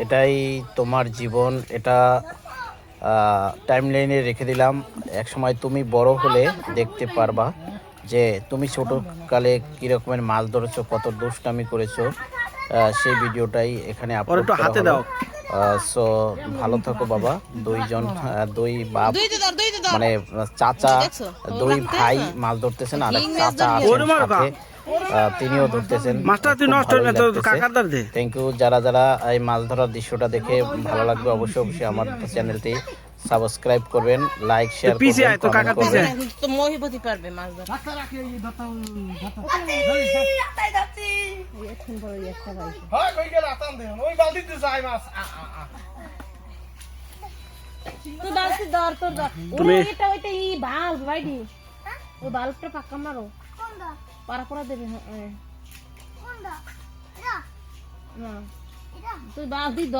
এটাই তোমার জীবন, এটা টাইমলাইনে রেখে দিলাম। এক সময় তুমি বড় হলে দেখতে পারবা যে তুমি ছোটকালে কী রকমের মাছ ধরেছো, কত দুষ্টামি করেছো। সেই ভিডিওটাই এখানে আপলোড করা হলো। সো ভালো থাকো বাবা। দুইজন দুই বাপ মানে চাচা, দুই ভাই মাছ ধরতেছেন, আর এক চাচা আছেন সাথে, তিনিও ধরতেছেন। Thank you. যারা যারা এই মাছ ধরার দৃশ্যটা দেখে ভালো লাগবে অবশ্যই অবশ্যই আমার চ্যানেলটি সাবস্ক্রাইব করবেন, লাইক শেয়ার করবেন, কমেন্ট করবেন। তো মহিবতী পারবে মাছ ধরা। তুই বালতি ধর, তোর ধর। ওইটা ওইটা ই বাল্ব ভাইডি, ওই বাল্বটা পাক্কা মারো। পারা পড়া দেবে। হ্যাঁ তুই বালতি ধর।